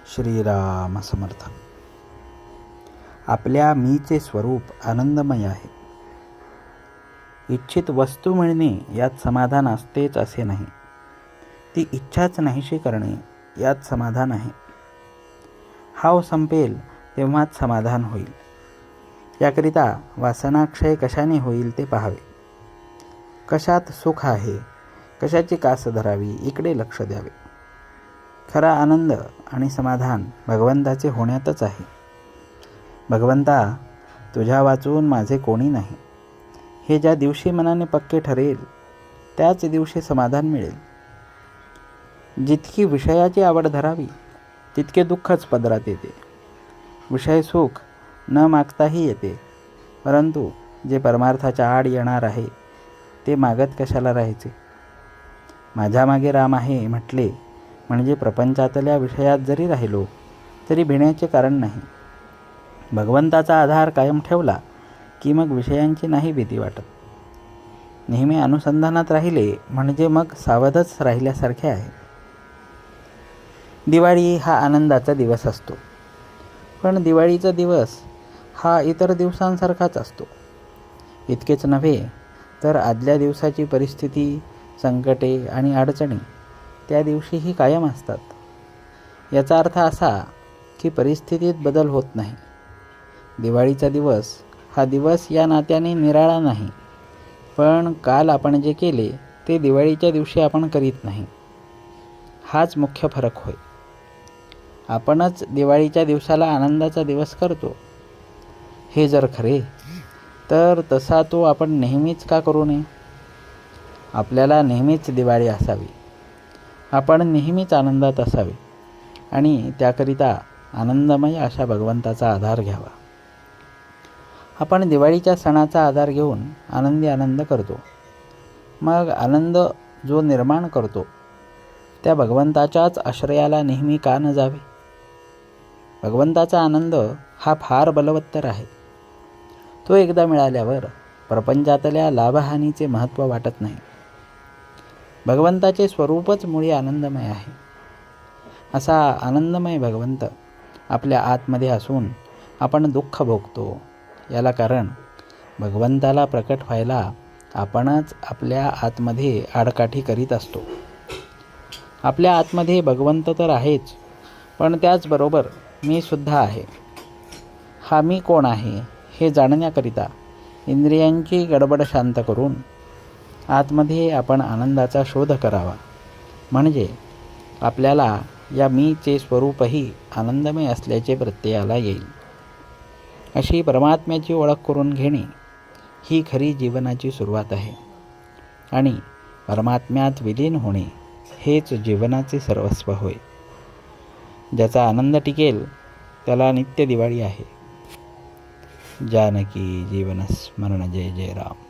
श्रीराम समर्थ. आपल्या मीचे स्वरूप आनंदमय आहे. इच्छित वस्तू मिळणे यात समाधान असतेच असे नाही. ती इच्छाच नाहीशी करणे यात समाधान आहे. हाव संपेल तेव्हाच समाधान होईल. याकरिता वासनाक्षय कशाने होईल ते पाहावे. कशात सुख आहे, कशाची कास धरावी इकडे लक्ष द्यावे. खरा आनंद आणि समाधान भगवंताचे होण्यातच आहे. भगवंता, तुझ्या वाचून माझे कोणी नाही, हे ज्या दिवशी मनाने पक्के ठरेल त्याच दिवशी समाधान मिळेल. जितकी विषयाची आवड धरावी तितके दुःखच पदरात येते. विषय सुख न मागताही येते, परंतु जे परमार्थाच्या आड येणार आहे ते मागत कशाला राहायचे. माझ्या मागे राम आहे म्हटले म्हणजे प्रपंचातल्या विषयात जरी राहिलो तरी भिण्याचे कारण नाही. भगवंताचा आधार कायम ठेवला की मग विषयांची नाही भीती वाटत. नेहमी अनुसंधानात राहिले म्हणजे मग सावधच राहिल्यासारखे आहे. दिवाळी हा आनंदाचा दिवस असतो, पण दिवाळीचा दिवस हा इतर दिवसांसारखाच असतो. इतकेच नव्हे तर आदल्या दिवसाची परिस्थिती, संकटे आणि अडचणी त्या दिवशीही कायम असतात. याचा अर्थ असा की परिस्थितीत बदल होत नाही. दिवाळीचा दिवस हा दिवस या नात्याने निराळा नाही, पण काल आपण जे केले ते दिवाळीच्या दिवशी आपण करीत नाही. हाच मुख्य फरक होय. आपणच दिवाळीच्या दिवसाला आनंदाचा दिवस करतो. हे जर खरे तर तसा तो आपण नेहमीच का करू नये. आपल्याला नेहमीच दिवाळी असावी, आपण नेहमीच आनंदात असावे आणि त्याकरिता आनंदमय अशा भगवंताचा आधार घ्यावा. आपण दिवाळीच्या सणाचा आधार घेऊन आनंदी आनंद करतो. मग आनंद जो निर्माण करतो त्या भगवंताच्याच आश्रयाला नेहमी का न जावे. भगवंताचा आनंद हा फार बलवत्तर आहे. तो एकदा मिळाल्यावर प्रपंचातल्या लाभहानीचे महत्त्व वाटत नाही. भगवंताचे स्वरूपच मुळी आनंदमय आहे. असा आनंदमय भगवंत आपल्या आतमध्ये असून आपण दुःख भोगतो. याला कारण भगवंताला प्रकट व्हायला आपणच आपल्या आतमध्ये आडकाठी करीत असतो. आपल्या आतमध्ये भगवंत तर आहेच, पण त्याचबरोबर मी सुद्धा आहे. हा मी कोण आहे हे जाणण्याकरिता इंद्रियांची गडबड शांत करून आतमध्ये आपण आनंदाचा शोध करावा. म्हणजे आपल्याला या मीचे स्वरूपही आनंदमय असल्याचे प्रत्ययाला येईल. अशी परमात्म्याची ओळख करून घेणे ही खरी जीवनाची सुरुवात आहे आणि परमात्म्यात विलीन होणे हेच जीवनाचे सर्वस्व होय. ज्याचा आनंद टिकेल त्याला नित्य दिवाळी आहे. जानकी जीवन स्मरण जय जय राम.